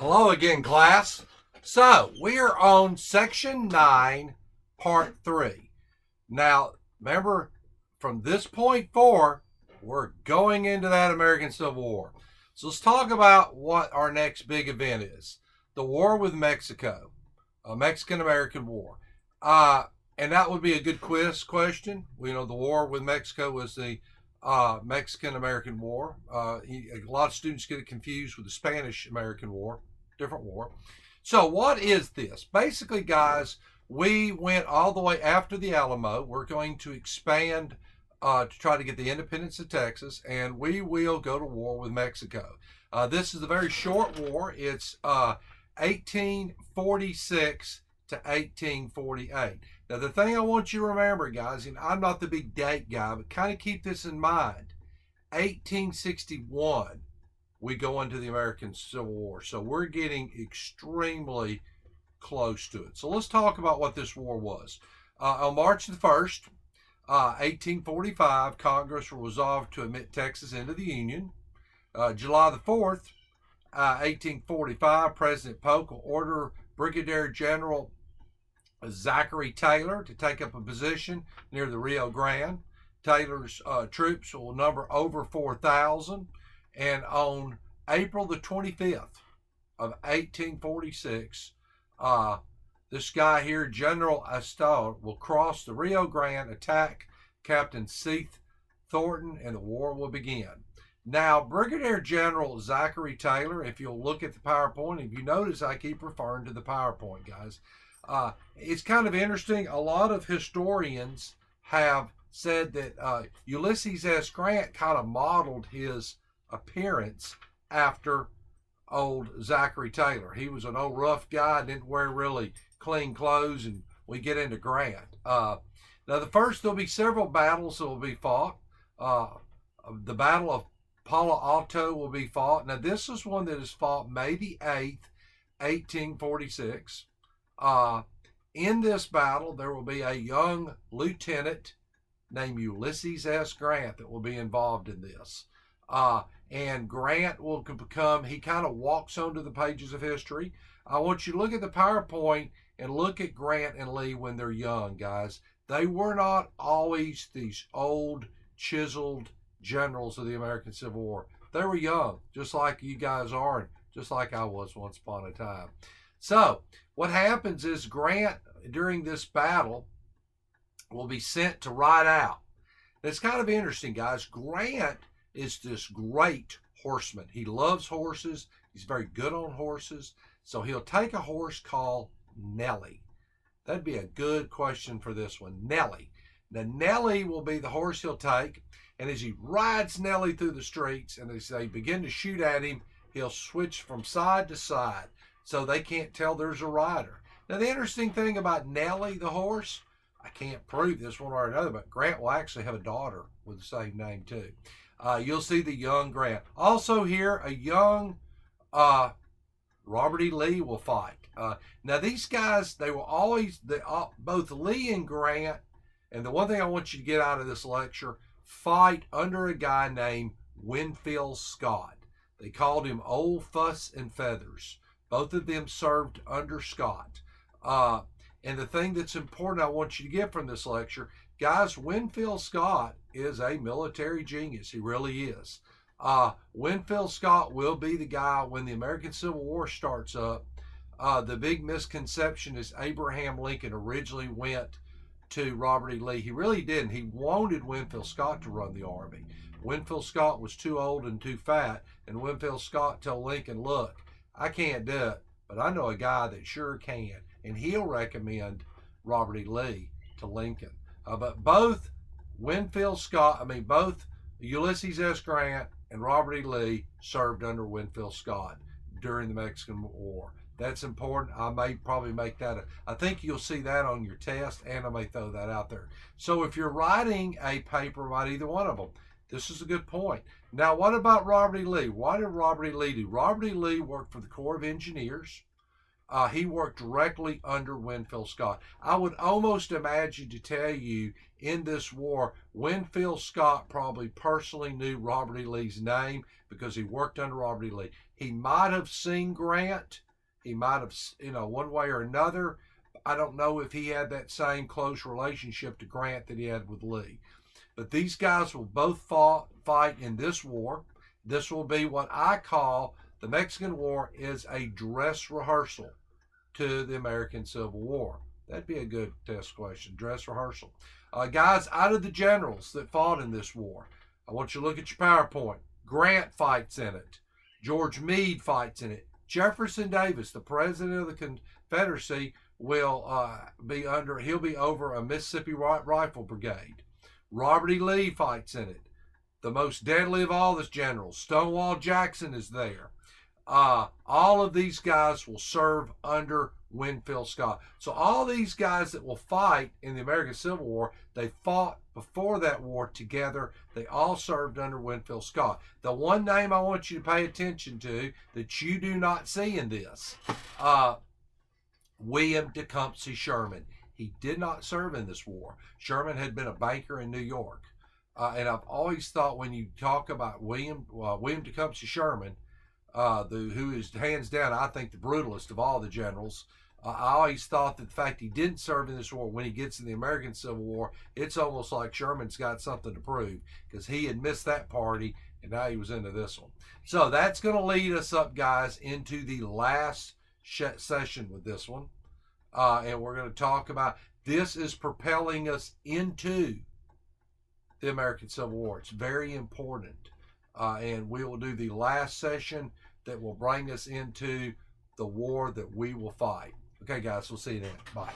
Hello again, class. So, we are on section 9, part 3. Now, remember, from this point forward, we're going into that American Civil War. So, let's talk about what our next big event is. The war with Mexico, a Mexican-American War. And that would be a good quiz question. We know the war with Mexico was the Mexican-American War. A lot of students get it confused with the Spanish-American War. Different war. So what is this? Basically, guys, we went all the way after the Alamo. We're going to expand to try to get the independence of Texas, and we will go to war with Mexico. This is a very short war. It's 1846 to 1848. Now, the thing I want you to remember, guys, and I'm not the big date guy, but kind of keep this in mind. 1861. We go into the American Civil War. So we're getting extremely close to it. So let's talk about what this war was. On March the 1st, 1845, Congress resolved to admit Texas into the Union. July the 4th, 1845, President Polk will order Brigadier General Zachary Taylor to take up a position near the Rio Grande. Taylor's troops will number over 4,000. And on April the 25th of 1846, this guy here, General Astor, will cross the Rio Grande, attack Captain Seth Thornton, and the war will begin. Now, Brigadier General Zachary Taylor, if you'll look at the PowerPoint, if you notice I keep referring to the PowerPoint, guys, it's kind of interesting. A lot of historians have said that Ulysses S. Grant kind of modeled his appearance after old Zachary Taylor. He was an old rough guy, didn't wear really clean clothes, and we get into Grant. Now, there'll be several battles that will be fought. The Battle of Palo Alto will be fought. Now, this is one that is fought May the 8th, 1846. In this battle, there will be a young lieutenant named Ulysses S. Grant that will be involved in this. And Grant will become, he kind of walks onto the pages of history. I want you to look at the PowerPoint and look at Grant and Lee when they're young, guys. They were not always these old, chiseled generals of the American Civil War. They were young, just like you guys are, and just like I was once upon a time. So, what happens is Grant, during this battle, will be sent to ride out. It's kind of interesting, guys. Grant is this great horseman. He loves horses. He's very good on horses. So he'll take a horse called Nellie. That'd be a good question for this one. Nellie. Now, Nellie will be the horse he'll take. And as he rides Nellie through the streets and as they begin to shoot at him, he'll switch from side to side so they can't tell there's a rider. Now, the interesting thing about Nellie, the horse, I can't prove this one or another, but Grant will actually have a daughter with the same name too. You'll see the young Grant. Also here, a young Robert E. Lee will fight. Now these guys, they will always, both Lee and Grant, and the one thing I want you to get out of this lecture, fight under a guy named Winfield Scott. They called him Old Fuss and Feathers. Both of them served under Scott. And the thing that's important I want you to get from this lecture, guys, Winfield Scott is a military genius. He really is. Winfield Scott will be the guy when the American Civil War starts up. The big misconception is Abraham Lincoln originally went to Robert E. Lee. He really didn't. He wanted Winfield Scott to run the army. Winfield Scott was too old and too fat, and Winfield Scott told Lincoln, look, I can't do it, but I know a guy that sure can, and he'll recommend Robert E. Lee to Lincoln. But both both Ulysses S. Grant and Robert E. Lee served under Winfield Scott during the Mexican War. That's important. I may probably make that. I think you'll see that on your test, and I may throw that out there. So if you're writing a paper about either one of them, this is a good point. Now, what about Robert E. Lee? What did Robert E. Lee do? Robert E. Lee worked for the Corps of Engineers. He worked directly under Winfield Scott. I would almost imagine to tell you in this war, Winfield Scott probably personally knew Robert E. Lee's name because he worked under Robert E. Lee. He might have seen Grant. He might have, one way or another. I don't know if he had that same close relationship to Grant that he had with Lee. But these guys will both fight in this war. This will be what I call the Mexican War is a dress rehearsal to the American Civil War. That'd be a good test question, dress rehearsal. Guys, out of the generals that fought in this war, I want you to look at your PowerPoint. Grant fights in it. George Meade fights in it. Jefferson Davis, the president of the Confederacy, will he'll be over a Mississippi Rifle Brigade. Robert E. Lee fights in it. The most deadly of all the generals, Stonewall Jackson, is there. All of these guys will serve under Winfield Scott. So all these guys that will fight in the American Civil War, they fought before that war together. They all served under Winfield Scott. The one name I want you to pay attention to that you do not see in this, William Tecumseh Sherman. He did not serve in this war. Sherman had been a banker in New York. And I've always thought when you talk about William Tecumseh Sherman, who is hands down, I think, the brutalest of all the generals. I always thought that the fact he didn't serve in this war, when he gets in the American Civil War, it's almost like Sherman's got something to prove because he had missed that party and now he was into this one. So that's going to lead us up, guys, into the last session with this one. And we're going to talk about this is propelling us into the American Civil War. It's very important. And we will do the last session that will bring us into the war that we will fight. Okay, guys, we'll see you then. Bye.